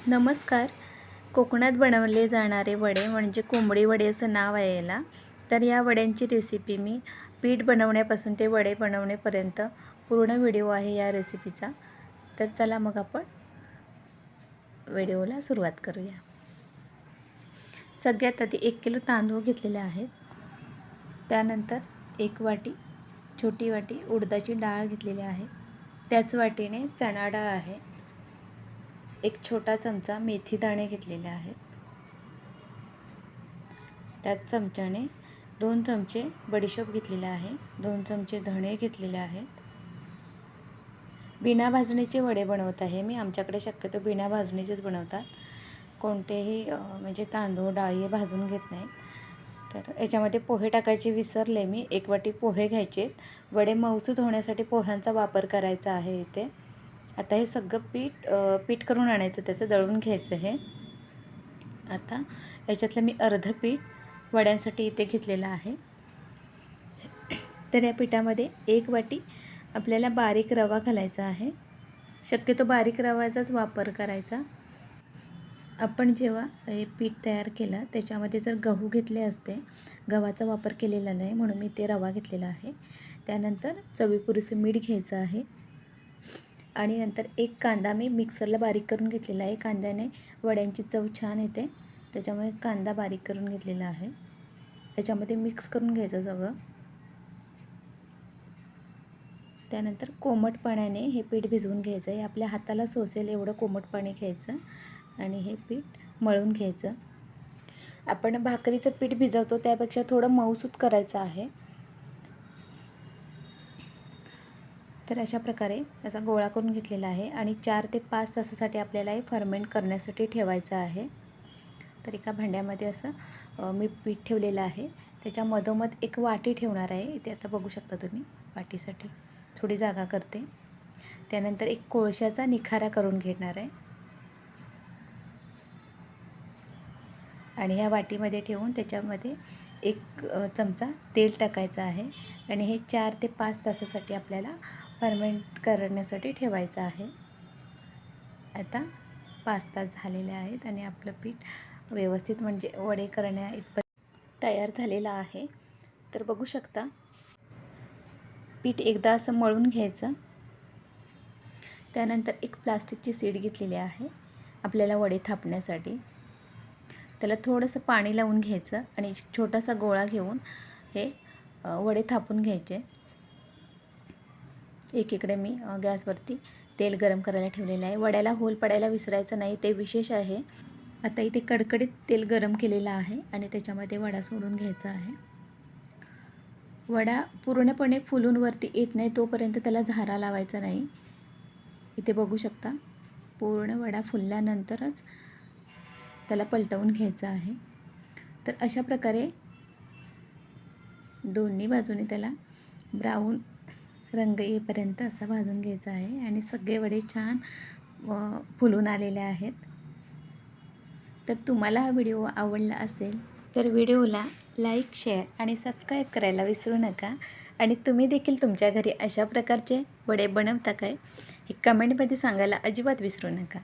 नमस्कार. कोकणात बनवले जाणारे वडे म्हणजे कोंबडी वडे असं नाव आहे याला. तर या वड्यांची रेसिपी मी पीठ बनवण्यापासून ते वडे बनवण्यापर्यंत पूर्ण व्हिडिओ आहे या रेसिपीचा. तर चला मग आपण व्हिडिओला सुरुवात करूया. सगळ्यात आधी 1 किलो तांदूळ घेतलेले आहेत. त्यानंतर 1 वाटी छोटी वाटी उडदाची डाळ घेतलेली आहे. त्याच वाटीने चणा डाळ आहे. 1 छोटा चमचा मेथी दाणे घेतलेले आहेत. त्याच चमच्याने 2 चमचे बडीशोप घेतलेला आहे. 2 चमचे धणे घेतलेले आहेत. बिना भाजणीचे वडे बनवत आहे मी. आमच्याकडे शक्यतो बिना भाजणीचेच बनवतात. कोणतेही म्हणजे तांदूळ डाळी भाजून घेत नाहीत. तर याच्यामध्ये पोहे टाकायचे विसरले मी. 1 वाटी पोहे घ्यायचे. वडे मऊसूत होण्यासाठी पोह्यांचा वापर करायचा आहे इथे. आता हे सगळं पीठ करून आणायचं, त्याचं दळून घ्यायचं हे. आता याच्यातलं मी अर्धं पीठ वड्यांसाठी इथे घेतलेलं आहे. तर या पिठामध्ये 1 वाटी आपल्याला बारीक रवा घालायचा आहे. शक्यतो बारीक रव्याचाच वापर करायचा. आपण जेव्हा हे पीठ तयार केलं त्याच्यामध्ये जर गहू घेतले असते, गव्हाचा वापर केलेला नाही म्हणून मी ते रवा घेतलेला आहे. त्यानंतर चवीपुरेसं मीठ घ्यायचं आहे आणि नंतर 1 कांदा मी मिक्सरला बारीक करून घेतलेला आहे. कांद्याने वड्यांची चव छान येते, त्याच्यामुळे कांदा बारीक करून घेतलेला आहे. याच्यामध्ये मिक्स करून घ्यायचं सगळं. त्यानंतर कोमट पाण्याने हे पीठ भिजवून घ्यायचं आहे. आपल्या हाताला सोसेल एवढं कोमट पाणी घ्यायचं आणि हे पीठ मळून घ्यायचं. आपण भाकरीचं पीठ भिजवतो त्यापेक्षा थोडं मऊसूत करायचं आहे. तर अशा प्रकारे याचा गोळा करून घेतलेला आहे आणि 4 ते 5 तासासाठी आपल्याला हे फर्मेंट करण्यासाठी ठेवायचं आहे. तर एका भांड्यामध्ये असं मी पीठ ठेवलेलं आहे. त्याच्या मधोमध एक वाटी ठेवणार आहे. इथे आता बघू शकता तुम्ही. वाटीसाठी थोडी जागा करते. त्यानंतर एक कोळशाचा निखारा करून घेणार आहे आणि ह्या वाटीमध्ये ठेवून त्याच्यामध्ये 1 चमचा तेल टाकायचं आहे आणि हे 4 ते 5 तासासाठी आपल्याला फर्मेंट करण्यासाठी ठेवायचं आहे. आता 5 तास झालेले आहेत आणि आपलं पीठ व्यवस्थित म्हणजे वडे करण्या इतपत तयार झालेलं आहे. तर बघू शकता, पीठ एकदा असं मळून घ्यायचं. त्यानंतर एक प्लास्टिकची शीट घेतलेली आहे आपल्याला वडे थापण्यासाठी. त्याला थोडंसं पाणी लावून घ्यायचं आणि छोटासा गोळा घेऊन हे वडे थापून घ्यायचे. एकीकडे मी गॅसवरती तेल गरम करायला ठेवलेलं आहे. वड्याला होल पडायला विसरायचं नाही, ते विशेष आहे. आता इथे कडकडीत तेल गरम केलेलं आहे आणि त्याच्यामध्ये वडा सोडून घ्यायचा आहे. वडा पूर्णपणे फुलून वरती येत नाही तोपर्यंत त्याला झारा लावायचा नाही. इथे बघू शकता, पूर्ण वडा फुलल्यानंतरच त्याला पलटवून घ्यायचं आहे. तर अशा प्रकारे दोन्ही बाजूने त्याला ब्राऊन रंग येईपर्यंत असा भाजून घ्यायचा आहे आणि सगळे वडे छान फुलून आलेले आहेत. तर तुम्हाला हा व्हिडिओ आवडला असेल तर व्हिडिओला लाईक, शेअर आणि सबस्क्राईब करायला विसरू नका. आणि तुम्ही देखील तुमच्या घरी अशा प्रकारचे वडे बनवता काय हे कमेंटमध्ये सांगायला अजिबात विसरू नका.